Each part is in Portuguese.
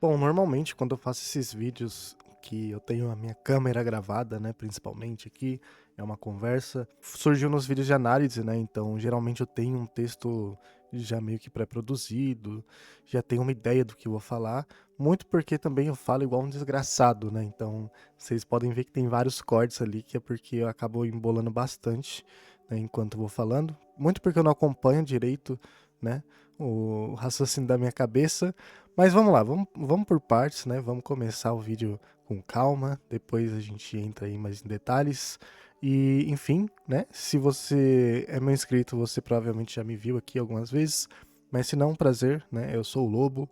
Bom, normalmente quando eu faço esses vídeos que eu tenho a minha câmera gravada, né, principalmente aqui, é uma conversa, surgiu nos vídeos de análise, né, então geralmente eu tenho um texto já meio que pré-produzido, já tenho uma ideia do que eu vou falar, muito porque também eu falo igual um desgraçado, né, então vocês podem ver que tem vários cortes ali, que é porque eu acabo embolando bastante, né, enquanto eu vou falando, muito porque eu não acompanho direito, né, o raciocínio da minha cabeça, mas vamos lá, vamos por partes, né? Vamos começar o vídeo com calma, depois a gente entra aí mais em detalhes. E, enfim, né? Se você é meu inscrito, você provavelmente já me viu aqui algumas vezes, mas se não, prazer, né? Eu sou o Lobo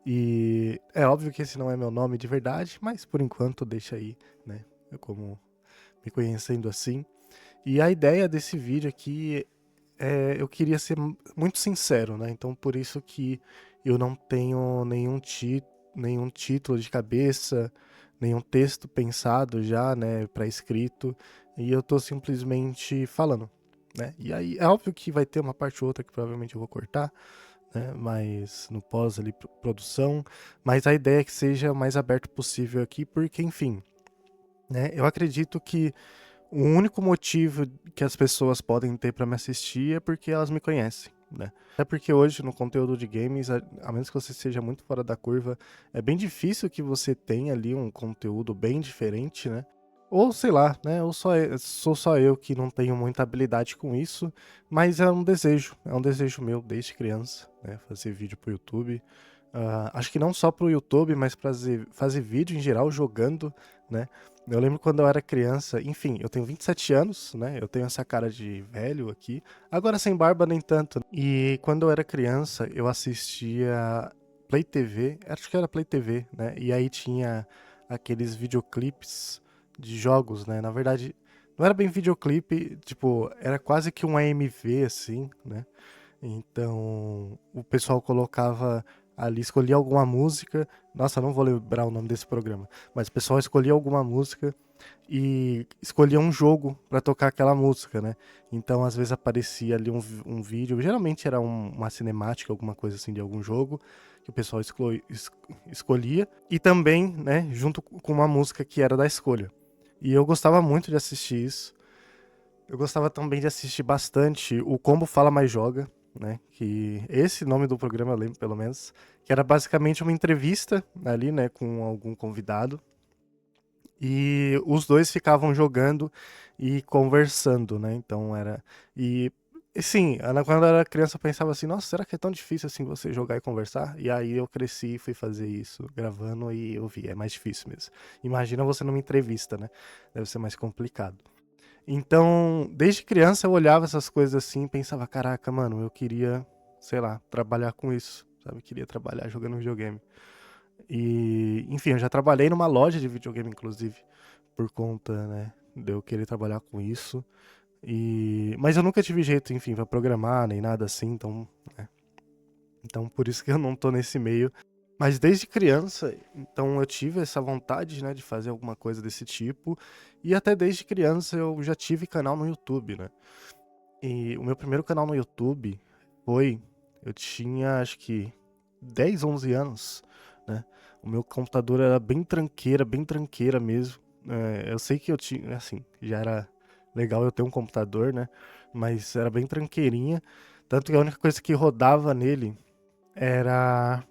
e é óbvio que esse não é meu nome de verdade, mas por enquanto deixa aí, né? Eu como me conhecendo assim. E a ideia desse vídeo aqui eu queria ser muito sincero, né? Então por isso que eu não tenho nenhum título de cabeça, nenhum texto pensado já, né, pré-escrito, e eu tô simplesmente falando, né? E aí é óbvio que vai ter uma parte ou outra que provavelmente eu vou cortar, né? Mas no pós ali produção, mas a ideia é que seja o mais aberto possível aqui, porque enfim, né? Eu acredito que o único motivo que as pessoas podem ter pra me assistir é porque elas me conhecem, né? Até porque hoje, no conteúdo de games, a menos que você seja muito fora da curva, é bem difícil que você tenha ali um conteúdo bem diferente, né? Ou sei lá, né? Ou sou só eu que não tenho muita habilidade com isso, mas é um desejo meu desde criança, né? Fazer vídeo pro YouTube. Acho que não só pro YouTube, mas fazer vídeo em geral jogando, né? Eu lembro quando eu era criança, enfim, eu tenho 27 anos, né? Eu tenho essa cara de velho aqui. Agora sem barba nem tanto. E quando eu era criança, eu assistia Play TV, acho que era Play TV, né? E aí tinha aqueles videoclipes de jogos, né? Na verdade, não era bem videoclipe, tipo, era quase que um AMV assim, né? Então, o pessoal colocava ali, escolhia alguma música. Nossa, eu não vou lembrar o nome desse programa, mas o pessoal escolhia alguma música e escolhia um jogo pra tocar aquela música, né? Então, às vezes aparecia ali um vídeo, geralmente era uma cinemática, alguma coisa assim de algum jogo que o pessoal escolhia e também, né, junto com uma música que era da escolha. E eu gostava muito de assistir isso. Eu gostava também de assistir bastante o Combo Fala Mais Joga, né? Que esse nome do programa eu lembro pelo menos, que era basicamente uma entrevista ali, né, com algum convidado. E os dois ficavam jogando e conversando, né? Então era e sim, quando eu era criança eu pensava assim, nossa, será que é tão difícil assim você jogar e conversar? E aí eu cresci e fui fazer isso, gravando e eu vi, é mais difícil mesmo. Imagina você numa entrevista, né? Deve ser mais complicado. Então, desde criança eu olhava essas coisas assim e pensava, caraca, mano, eu queria, sei lá, trabalhar com isso, sabe? Eu queria trabalhar jogando videogame. E, enfim, eu já trabalhei numa loja de videogame, inclusive, por conta, né, de eu querer trabalhar com isso. Mas eu nunca tive jeito, enfim, pra programar, nem nada assim, então, né? Então, por isso que eu não tô nesse meio. Mas desde criança, então eu tive essa vontade, né, de fazer alguma coisa desse tipo. E até desde criança eu já tive canal no YouTube, né? E o meu primeiro canal no YouTube foi. Eu tinha acho que 10, 11 anos, né? O meu computador era bem tranqueira mesmo. Eu sei que eu tinha, assim, já era legal eu ter um computador, né? Mas era bem tranqueirinha. Tanto que a única coisa que rodava nele era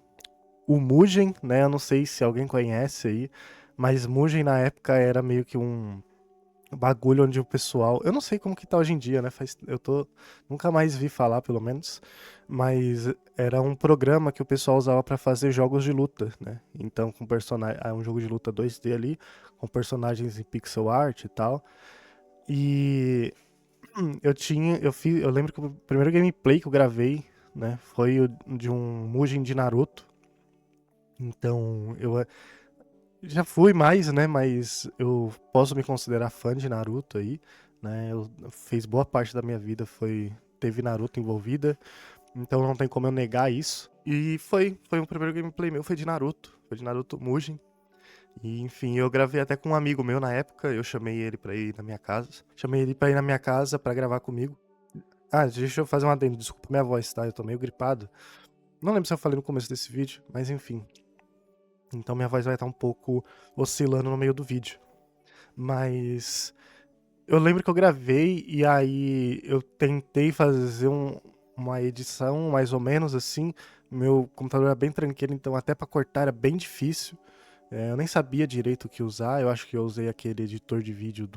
o Mugen, né? Eu não sei se alguém conhece aí, mas Mugen na época era meio que um bagulho onde o pessoal. Eu não sei como que tá hoje em dia, né? Nunca mais vi falar, pelo menos. Mas era um programa que o pessoal usava pra fazer jogos de luta, né? Então, com personagem. Um jogo de luta 2D ali, com personagens em pixel art e tal. E eu lembro que o primeiro gameplay que eu gravei, né, foi o de um Mugen de Naruto. Então, eu já fui mais, né? Mas eu posso me considerar fã de Naruto aí, né? Eu fez boa parte da minha vida teve Naruto envolvida, então não tem como eu negar isso. E foi o primeiro gameplay meu, foi de Naruto Mugen. E enfim, eu gravei até com um amigo meu na época, eu chamei ele pra ir na minha casa. Chamei ele pra ir na minha casa pra gravar comigo. Ah, deixa eu fazer um adendo, desculpa minha voz, tá? Eu tô meio gripado. Não lembro se eu falei no começo desse vídeo, mas enfim. Então minha voz vai estar um pouco oscilando no meio do vídeo. Mas eu lembro que eu gravei e aí eu tentei fazer uma edição mais ou menos assim. Meu computador era bem tranquilo, então até pra cortar era bem difícil. Eu nem sabia direito o que usar. Eu acho que eu usei aquele editor de vídeo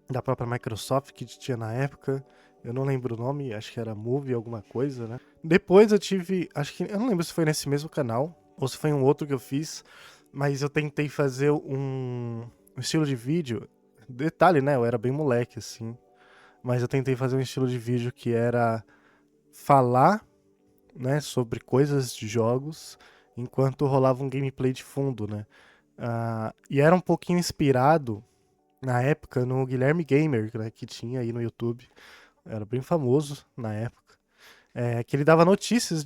da própria Microsoft que tinha na época. Eu não lembro o nome, acho que era Movie alguma coisa, né? Depois eu tive, acho que eu não lembro se foi nesse mesmo canal ou se foi um outro que eu fiz, mas eu tentei fazer um estilo de vídeo. Detalhe, né? Eu era bem moleque assim, mas eu tentei fazer um estilo de vídeo que era falar, né, sobre coisas de jogos enquanto rolava um gameplay de fundo, né? E era um pouquinho inspirado na época no Guilherme Gamer, né, que tinha aí no YouTube. Era bem famoso na época. Que ele dava notícias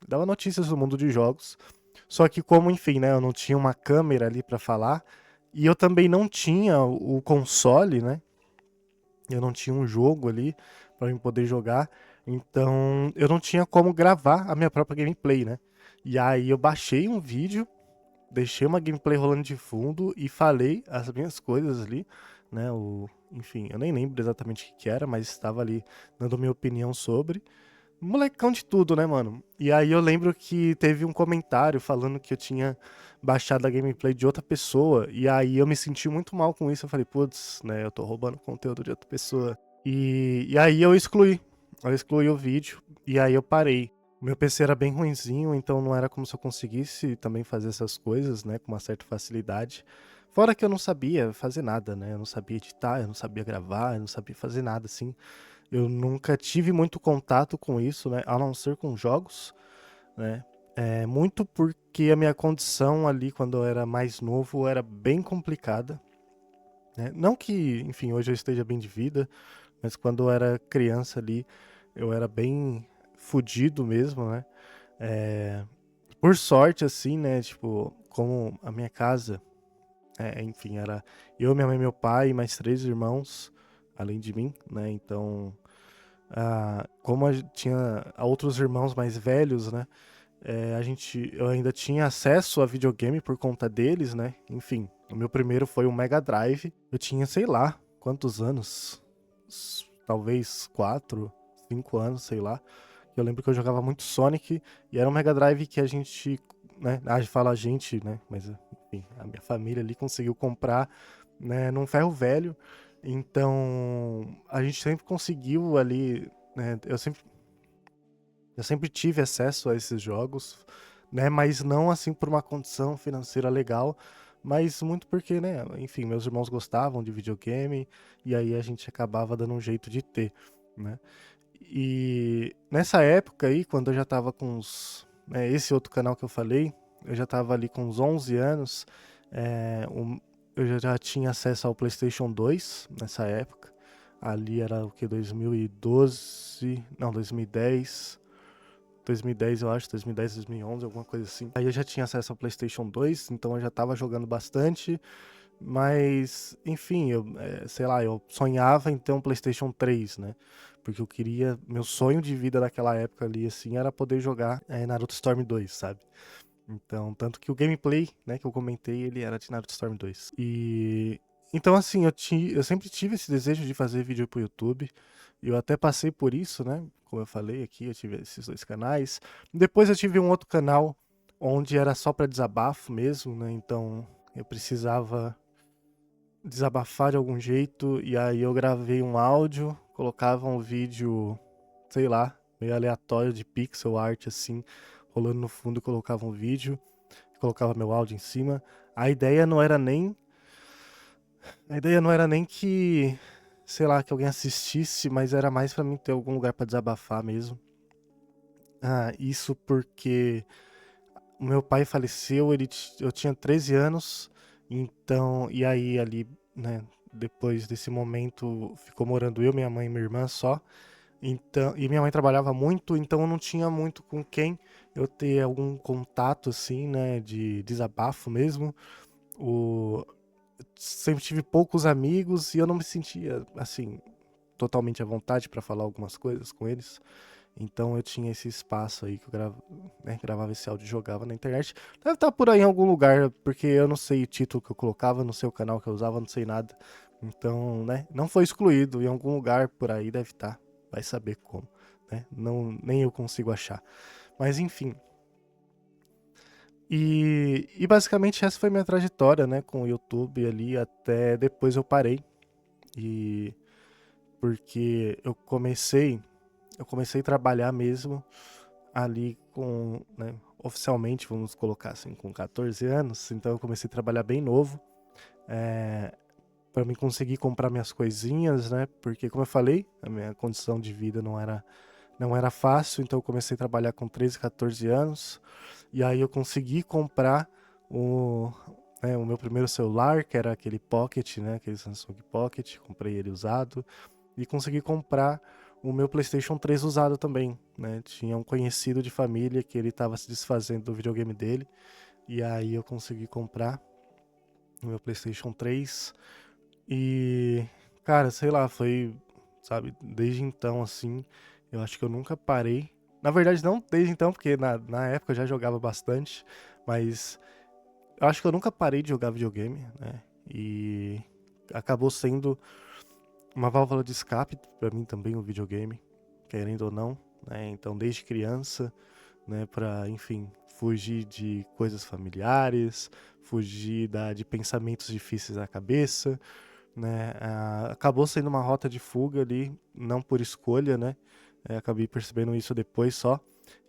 dava notícias do mundo de jogos. Só que como, enfim, né, eu não tinha uma câmera ali pra falar e eu também não tinha o console, né? Eu não tinha um jogo ali pra eu poder jogar. Então, eu não tinha como gravar a minha própria gameplay, né? E aí eu baixei um vídeo, deixei uma gameplay rolando de fundo e falei as minhas coisas ali, né? Enfim, eu nem lembro exatamente o que era, mas estava ali dando minha opinião sobre. Molecão de tudo, né, mano? E aí eu lembro que teve um comentário falando que eu tinha baixado a gameplay de outra pessoa, e aí eu me senti muito mal com isso. Eu falei, putz, né, eu tô roubando conteúdo de outra pessoa. E aí eu excluí. Eu excluí o vídeo, e aí eu parei. O meu PC era bem ruinzinho, então não era como se eu conseguisse também fazer essas coisas, né, com uma certa facilidade. Fora que eu não sabia fazer nada, né? Eu não sabia editar, eu não sabia gravar, eu não sabia fazer nada assim. Eu nunca tive muito contato com isso, né? A não ser com jogos, né? Muito porque a minha condição ali, quando eu era mais novo, era bem complicada, né? Não que, enfim, hoje eu esteja bem de vida, mas quando eu era criança ali, eu era bem fudido mesmo, né? É, por sorte, assim, né? Tipo, como a minha casa, enfim, era eu, minha mãe, meu pai e mais 3 irmãos, além de mim, né? Então, como tinha outros irmãos mais velhos, né? Eu ainda tinha acesso a videogame por conta deles, né? Enfim, o meu primeiro foi um Mega Drive. Eu tinha, sei lá, quantos anos? Talvez 4, 5 anos, sei lá. Eu lembro que eu jogava muito Sonic e era um Mega Drive que a gente, né? A gente fala a gente, né? Mas, enfim, a minha família ali conseguiu comprar, né? Num ferro velho. Então, a gente sempre conseguiu ali, né? Eu sempre tive acesso a esses jogos, né? Mas não assim por uma condição financeira legal, mas muito porque, né? Enfim, meus irmãos gostavam de videogame e aí a gente acabava dando um jeito de ter, né? E nessa época aí, quando eu já tava com esse outro canal que eu falei, eu já tava ali com uns 11 anos, eu já tinha acesso ao PlayStation 2 nessa época. Ali era o que, 2012, não, 2010 eu acho, 2010, 2011, alguma coisa assim. Aí eu já tinha acesso ao PlayStation 2, então eu já tava jogando bastante, mas, enfim, sei lá, eu sonhava em ter um PlayStation 3, né? Porque eu queria, meu sonho de vida daquela época ali, assim, era poder jogar Naruto Storm 2, sabe? Então, tanto que o gameplay, né, que eu comentei, ele era de Naruto Storm 2. Então, assim, eu sempre tive esse desejo de fazer vídeo pro YouTube. Eu até passei por isso, né? Como eu falei aqui, eu tive esses 2 canais. Depois eu tive um outro canal onde era só pra desabafo mesmo, né? Então eu precisava desabafar de algum jeito. E aí eu gravei um áudio, colocava um vídeo, sei lá, meio aleatório de pixel art assim, rolando no fundo, colocava um vídeo, colocava meu áudio em cima. A ideia não era nem A ideia não era nem que, sei lá, que alguém assistisse, mas era mais pra mim ter algum lugar pra desabafar mesmo. Isso porque o meu pai faleceu, eu tinha 13 anos, então, e aí ali, né, depois desse momento, ficou morando eu, minha mãe e minha irmã só. Então, e minha mãe trabalhava muito, então eu não tinha muito com quem eu ter algum contato assim, né, de desabafo mesmo. O, Sempre tive poucos amigos e eu não me sentia assim totalmente à vontade para falar algumas coisas com eles. Então eu tinha esse espaço aí que eu gravava esse áudio e jogava na internet. Deve estar por aí em algum lugar, porque eu não sei o título que eu colocava, não sei o canal que eu usava, não sei nada. Então, né, não foi excluído, em algum lugar por aí deve estar. Vai saber como, né? Não, nem eu consigo achar. Mas enfim. E basicamente essa foi minha trajetória, né, com o YouTube ali, até depois eu parei. E porque eu comecei a trabalhar mesmo ali com, né, oficialmente, vamos colocar assim, com 14 anos. Então eu comecei a trabalhar bem novo, para mim conseguir comprar minhas coisinhas, né? Porque como eu falei, a minha condição de vida não era fácil, então eu comecei a trabalhar com 13, 14 anos. E aí eu consegui comprar o, o meu primeiro celular, que era aquele Pocket, né? Aquele Samsung Pocket, comprei ele usado. E consegui comprar o meu PlayStation 3 usado também, né? Tinha um conhecido de família que ele estava se desfazendo do videogame dele. E aí eu consegui comprar o meu PlayStation 3. E, cara, sei lá, foi, sabe, desde então, assim, eu acho que eu nunca parei. Na verdade, não desde então, porque na época eu já jogava bastante, mas eu acho que eu nunca parei de jogar videogame, né? E acabou sendo uma válvula de escape pra mim também o videogame, querendo ou não, né? Então, desde criança, né, para, enfim, fugir de coisas familiares, fugir de pensamentos difíceis na cabeça, né? Acabou sendo uma rota de fuga ali, não por escolha, né? Acabei percebendo isso depois só.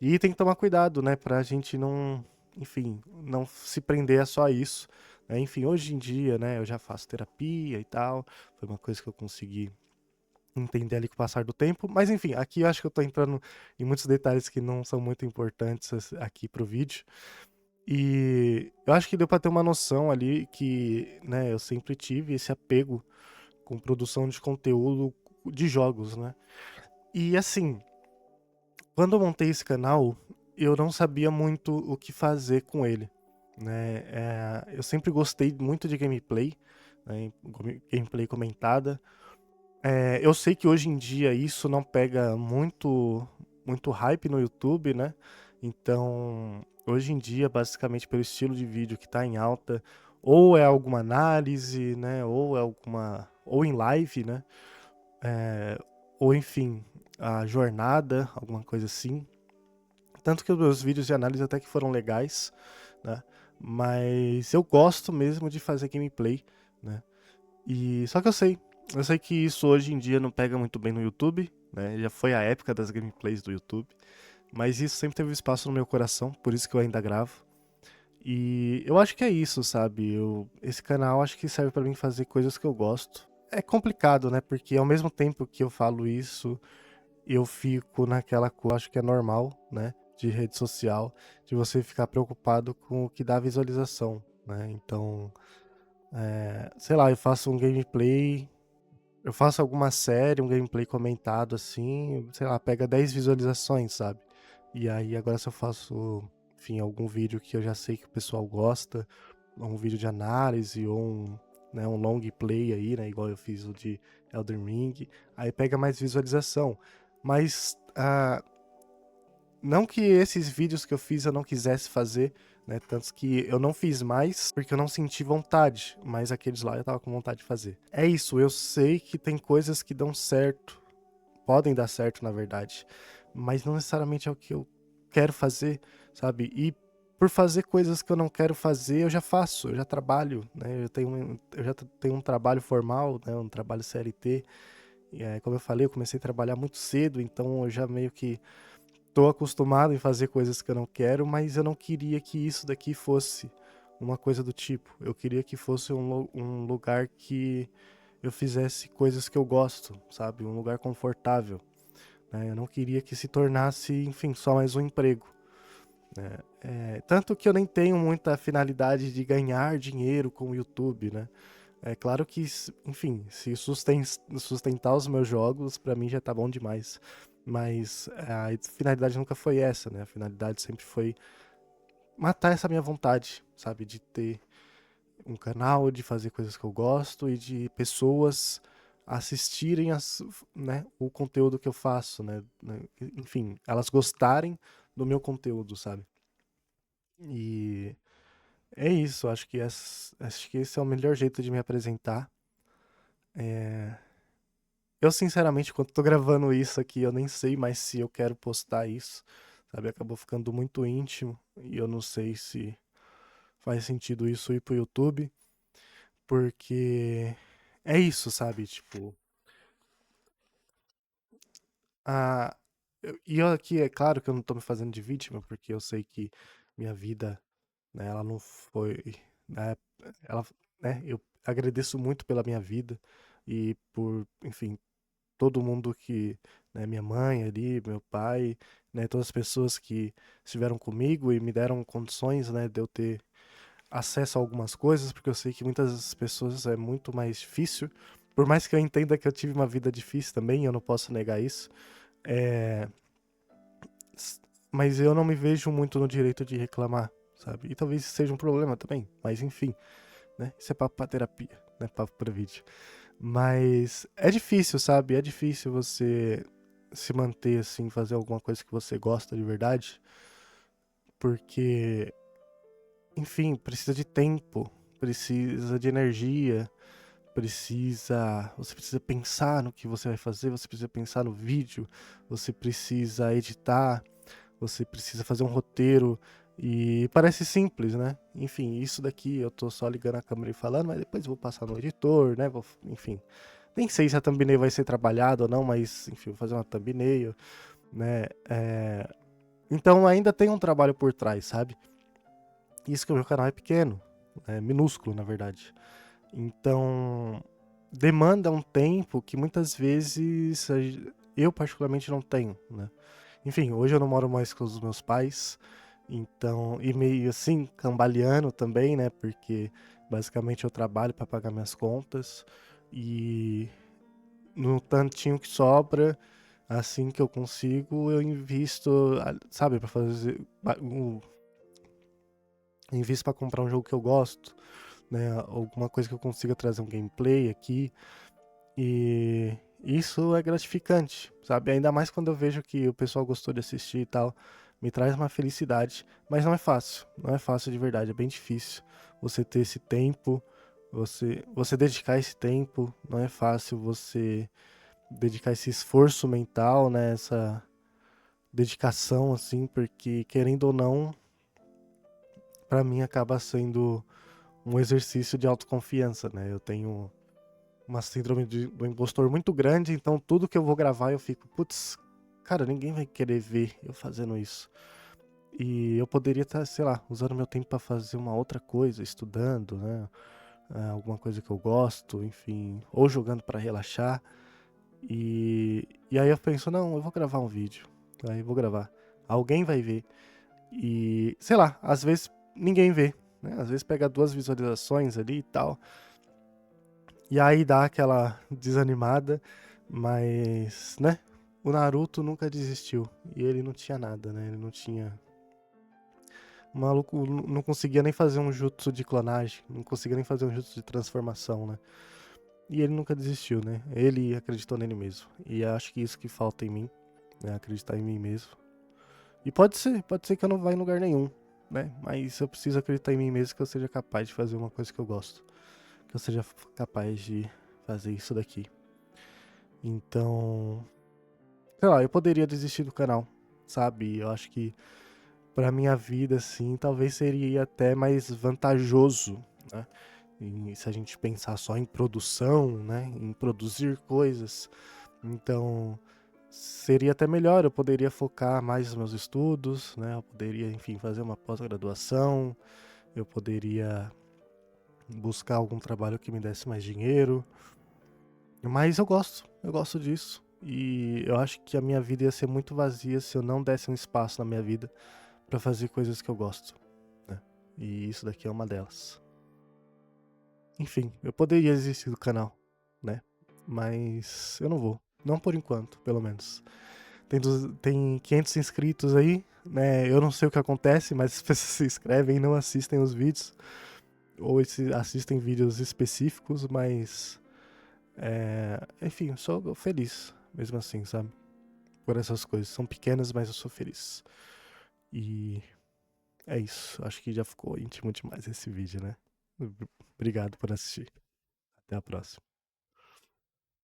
E tem que tomar cuidado, né, pra gente não, enfim, não se prender a só isso, né? Enfim, hoje em dia, né, eu já faço terapia e tal, foi uma coisa que eu consegui entender ali com o passar do tempo, mas enfim, aqui eu acho que eu tô entrando em muitos detalhes que não são muito importantes aqui pro vídeo. E eu acho que deu pra ter uma noção ali que, né, eu sempre tive esse apego com produção de conteúdo de jogos, né? E assim, quando eu montei esse canal, eu não sabia muito o que fazer com ele, né? Eu sempre gostei muito de gameplay, né? Gameplay comentada. Eu sei que hoje em dia isso não pega muito hype no YouTube, né? Então, hoje em dia, basicamente pelo estilo de vídeo que tá em alta, ou é alguma análise, né? Ou em live, né? Ou enfim, a jornada, alguma coisa assim. Tanto que os meus vídeos de análise até que foram legais, né? Mas eu gosto mesmo de fazer gameplay, né? E só que eu sei que isso hoje em dia não pega muito bem no YouTube, né? Já foi a época das gameplays do YouTube, mas isso sempre teve espaço no meu coração, por isso que eu ainda gravo. E eu acho que é isso, sabe? Esse canal acho que serve pra mim fazer coisas que eu gosto. É complicado, né? Porque ao mesmo tempo que eu falo isso, eu fico naquela coisa, acho que é normal, né? De rede social, de você ficar preocupado com o que dá visualização, né? Então, sei lá, eu faço um gameplay, eu faço alguma série, um gameplay comentado assim, sei lá, pega 10 visualizações, sabe? E aí agora se eu faço, enfim, algum vídeo que eu já sei que o pessoal gosta, um vídeo de análise ou um long play aí, né, igual eu fiz o de Elden Ring, aí pega mais visualização. Mas não que esses vídeos que eu fiz eu não quisesse fazer, né? Tanto que eu não fiz mais porque eu não senti vontade, mas aqueles lá eu tava com vontade de fazer. É isso, eu sei que tem coisas que dão certo, podem dar certo na verdade, mas não necessariamente é o que eu quero fazer, sabe? E por fazer coisas que eu não quero fazer, eu já faço, eu já trabalho, né? Eu já tenho um trabalho formal, né? Um trabalho CLT. E, como eu falei, eu comecei a trabalhar muito cedo, então eu já meio que tô acostumado em fazer coisas que eu não quero, mas eu não queria que isso daqui fosse uma coisa do tipo. Eu queria que fosse um lugar que eu fizesse coisas que eu gosto, sabe? Um lugar confortável, né? Eu não queria que se tornasse, enfim, só mais um emprego, né? Tanto que eu nem tenho muita finalidade de ganhar dinheiro com o YouTube, né? É claro que, enfim, se sustentar os meus jogos, pra mim já tá bom demais. Mas a finalidade nunca foi essa, né? A finalidade sempre foi matar essa minha vontade, sabe? De ter um canal, de fazer coisas que eu gosto e de pessoas assistirem né, o conteúdo que eu faço, né? Enfim, elas gostarem do meu conteúdo, sabe? E é isso, acho que esse é o melhor jeito de me apresentar. É, eu, sinceramente, quando tô gravando isso aqui, eu nem sei mais se eu quero postar isso, sabe? Acabou ficando muito íntimo e eu não sei se faz sentido isso ir pro YouTube, porque é isso, sabe? Tipo, a... e eu aqui, é claro que eu não tô me fazendo de vítima, porque eu sei que minha vida, né, ela não foi, né, ela, né, eu agradeço muito pela minha vida e por, enfim, todo mundo que, né, minha mãe ali, meu pai, né, todas as pessoas que estiveram comigo e me deram condições, né, de eu ter acesso a algumas coisas, porque eu sei que muitas pessoas é muito mais difícil. Por mais que eu entenda que eu tive uma vida difícil também, eu não posso negar isso. É... Mas eu não me vejo muito no direito de reclamar, sabe? E talvez isso seja um problema também, mas enfim, né? Isso é papo pra terapia, né? Papo pra vídeo. Mas é difícil, sabe? É difícil você se manter assim, fazer alguma coisa que você gosta de verdade, porque, enfim, precisa de tempo, precisa de energia, você precisa pensar no que você vai fazer, você precisa pensar no vídeo, você precisa editar, você precisa fazer um roteiro e parece simples, né? Enfim, isso daqui eu tô só ligando a câmera e falando, mas depois eu vou passar no editor, né? Enfim, nem sei se a thumbnail vai ser trabalhada ou não, mas enfim, vou fazer uma thumbnail, né? Então ainda tem um trabalho por trás, sabe? Isso que o meu canal é pequeno, é minúsculo, na verdade. Então, demanda um tempo que muitas vezes eu particularmente não tenho, né? Enfim, hoje eu não moro mais com os meus pais, então, e meio assim, cambaleando também, né? Porque basicamente eu trabalho para pagar minhas contas e no tantinho que sobra, assim que eu consigo, eu invisto, sabe, para fazer, invisto para comprar um jogo que eu gosto, né? Alguma coisa que eu consiga trazer um gameplay aqui. E isso é gratificante, sabe? Ainda mais quando eu vejo que o pessoal gostou de assistir e tal. Me traz uma felicidade. Mas não é fácil. Não é fácil de verdade. É bem difícil você ter esse tempo. Você dedicar esse tempo. Não é fácil você dedicar esse esforço mental, né? Essa dedicação, assim. Porque, querendo ou não, pra mim acaba sendo um exercício de autoconfiança, né? Eu tenho uma síndrome do impostor muito grande, então tudo que eu vou gravar eu fico, putz, cara, ninguém vai querer ver eu fazendo isso. E eu poderia estar, sei lá, usando meu tempo para fazer uma outra coisa, estudando, né? Alguma coisa que eu gosto, enfim, ou jogando para relaxar. E aí eu penso, não, eu vou gravar um vídeo. Aí eu vou gravar. Alguém vai ver. E, sei lá, às vezes ninguém vê, né? Às vezes pega 2 visualizações ali e tal. E aí dá aquela desanimada, mas, né? O Naruto nunca desistiu. E ele não tinha nada, né? Ele não tinha. O maluco não conseguia nem fazer um jutsu de clonagem, não conseguia nem fazer um jutsu de transformação, né? E ele nunca desistiu, né? Ele acreditou nele mesmo. E acho que isso que falta em mim, né? Acreditar em mim mesmo. E pode ser que eu não vá em lugar nenhum, né? Mas eu preciso acreditar em mim mesmo que eu seja capaz de fazer uma coisa que eu gosto. Que eu seja capaz de fazer isso daqui. Então, sei lá, eu poderia desistir do canal, sabe? Eu acho que pra minha vida, assim, talvez seria até mais vantajoso, né? E se a gente pensar só em produção, né? Em produzir coisas. Então, seria até melhor. Eu poderia focar mais nos meus estudos, né? Eu poderia, enfim, fazer uma pós-graduação. Eu poderia buscar algum trabalho que me desse mais dinheiro. Mas eu gosto disso. E eu acho que a minha vida ia ser muito vazia se eu não desse um espaço na minha vida pra fazer coisas que eu gosto, né? E isso daqui é uma delas. Enfim, eu poderia desistir do canal, né? Mas eu não vou. Não por enquanto, pelo menos. Tem 500 inscritos aí, né? Eu não sei o que acontece, mas as pessoas se inscrevem e não assistem os vídeos. Ou assistem vídeos específicos, mas Enfim, eu sou feliz, mesmo assim, sabe? Por essas coisas. São pequenas, mas eu sou feliz. E é isso. Acho que já ficou íntimo demais esse vídeo, né? Obrigado por assistir. Até a próxima.